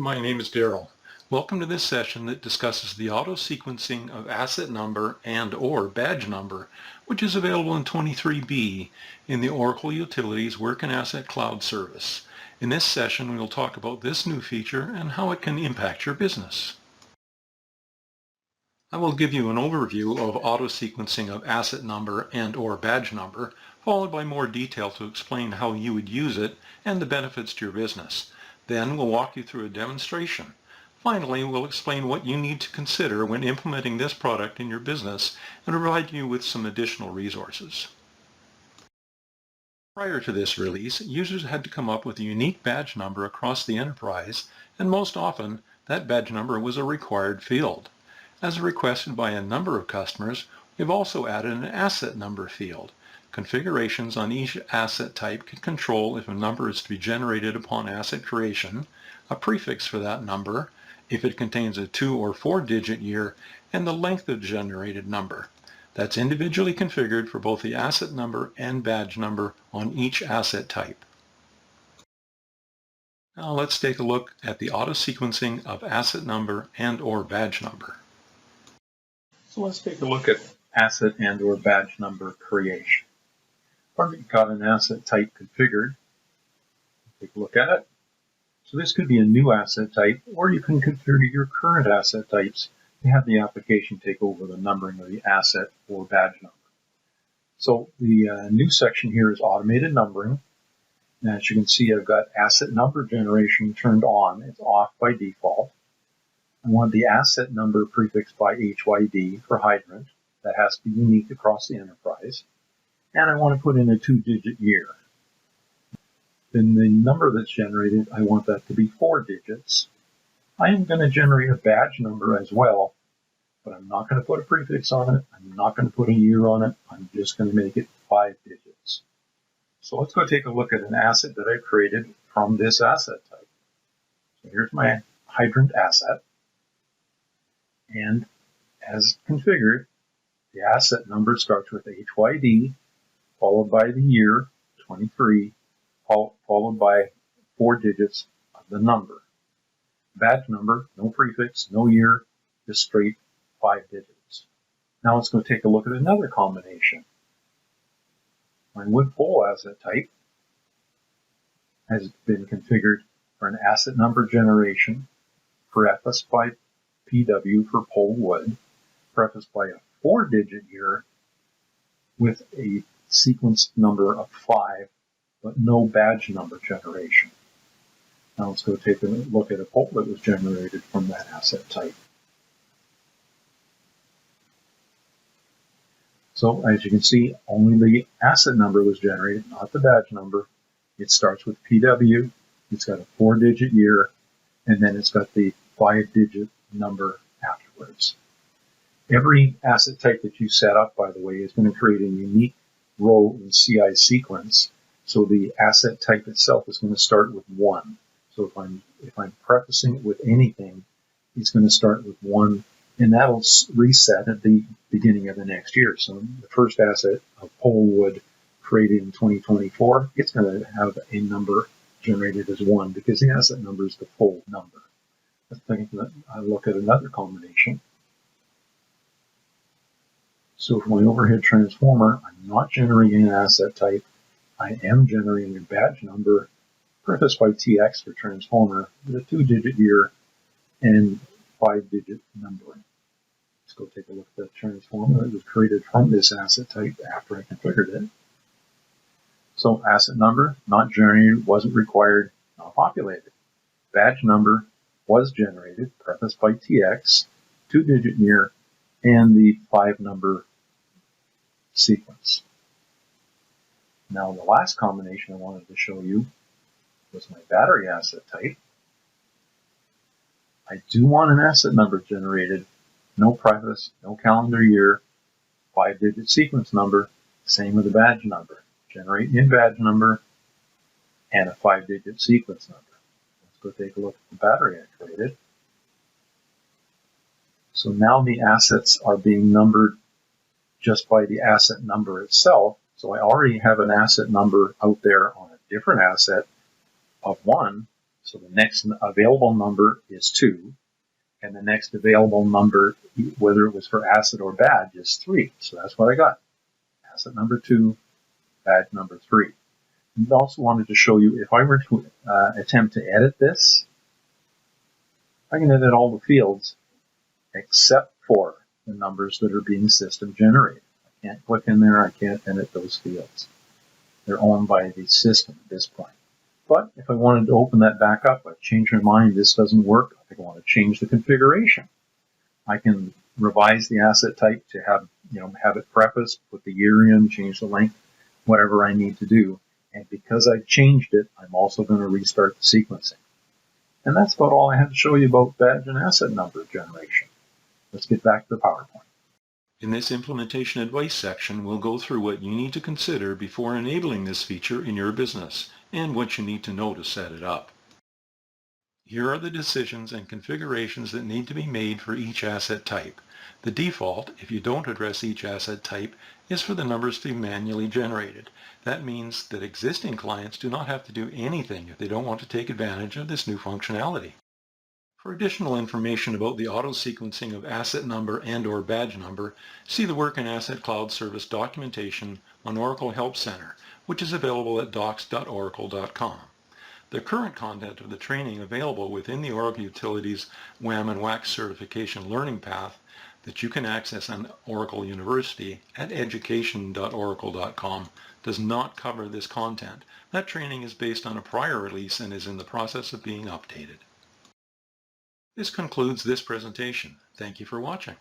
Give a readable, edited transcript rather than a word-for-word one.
My name is Daryl. Welcome to this session that discusses the auto-sequencing of asset number and/or badge number, which is available in 23B in the Oracle Utilities Work and Asset Cloud service. In this session, we will talk about this new feature and how it can impact your business. I will give you an overview of auto-sequencing of asset number and/or badge number, followed by more detail to explain how you would use it and the benefits to your business. Then we'll walk you through a demonstration. Finally, we'll explain what you need to consider when implementing this product in your business and provide you with some additional resources. Prior to this release, users had to come up with a unique badge number across the enterprise, and most often, that badge number was a required field. As requested by a number of customers, we've also added an asset number field. Configurations on each asset type can control if a number is to be generated upon asset creation, a prefix for that number, if it contains a 2 or 4-digit year, and the length of the generated number. That's individually configured for both the asset number and badge number on each asset type. Now let's take a look at the auto-sequencing of asset number and/or badge number. So let's take a look at asset and/or badge number creation. Once you've got an asset type configured, take a look at it. So this could be a new asset type, or you can configure your current asset types to have the application take over the numbering of the asset or badge number. So the new section here is automated numbering. And as you can see, I've got asset number generation turned on. It's off by default. I want the asset number prefixed by HYD for hydrant. That has to be unique across the enterprise. And I want to put in a 2-digit year. Then the number that's generated, I want that to be 4 digits. I am going to generate a badge number as well, but I'm not going to put a prefix on it. I'm not going to put a year on it. I'm just going to make it 5 digits. So let's go take a look at an asset that I've created from this asset type. So here's my hydrant asset. And as configured, the asset number starts with HYD, followed by the year, 23, followed by 4 digits of the number. Badge number, no prefix, no year, just straight 5 digits. Now let's go take a look at another combination. My wood pole asset type has been configured for an asset number generation, prefaced by PW for pole wood, prefaced by a 4-digit year with a sequence number of 5, but no badge number generation. Now let's go take a look at a pole that was generated from that asset type. So as you can see, only the asset number was generated, not the badge number. It starts with PW, it's got a 4-digit year, and then it's got the 5-digit number afterwards. Every asset type that you set up, by the way, is going to create a unique row in CI sequence. So the asset type itself is going to start with 1. So if I'm prefacing it with anything, it's going to start with 1, and that'll reset at the beginning of the next year. So the first asset of pole wood created in 2024, it's going to have a number generated as 1 because the asset number is the full number. I look at another combination. So for my overhead transformer, I'm not generating an asset type. I am generating a badge number prefaced by TX for transformer with a 2-digit year and 5-digit numbering. Let's go take a look at that transformer that was created from this asset type after I configured it. So asset number, not generated, wasn't required, not populated. Badge number was generated, prefaced by TX, 2-digit year, and the 5-number sequence. Now the last combination I wanted to show you was my battery asset type. I do want an asset number generated, no preface, no calendar year, 5-digit sequence number, same with the badge number. Generate in badge number and a 5-digit sequence number. Let's go take a look at the battery I created. So now the assets are being numbered just by the asset number itself. So I already have an asset number out there on a different asset of 1, So the next available number is 2, and the next available number, whether it was for asset or badge, is 3. So that's what I got. Asset number 2, badge number 3. And I also wanted to show you, if I were to attempt to edit this, I can edit all the fields except for the numbers that are being system generated. I can't click in there, I can't edit those fields. They're owned by the system at this point. But if I wanted to open that back up, I've changed my mind, this doesn't work, I want to change the configuration. I can revise the asset type to have it prefaced, put the year in, change the length, whatever I need to do. And because I've changed it, I'm also going to restart the sequencing. And that's about all I had to show you about badge and asset number generation. Let's get back to the PowerPoint. In this implementation advice section, we'll go through what you need to consider before enabling this feature in your business and what you need to know to set it up. Here are the decisions and configurations that need to be made for each asset type. The default, if you don't address each asset type, is for the numbers to be manually generated. That means that existing clients do not have to do anything if they don't want to take advantage of this new functionality. For additional information about the auto-sequencing of asset number and/or badge number, see the Work in Asset Cloud Service documentation on Oracle Help Center, which is available at docs.oracle.com. The current content of the training available within the Oracle Utilities WAM and WAX certification learning path that you can access on Oracle University at education.oracle.com does not cover this content. That training is based on a prior release and is in the process of being updated. This concludes this presentation. Thank you for watching.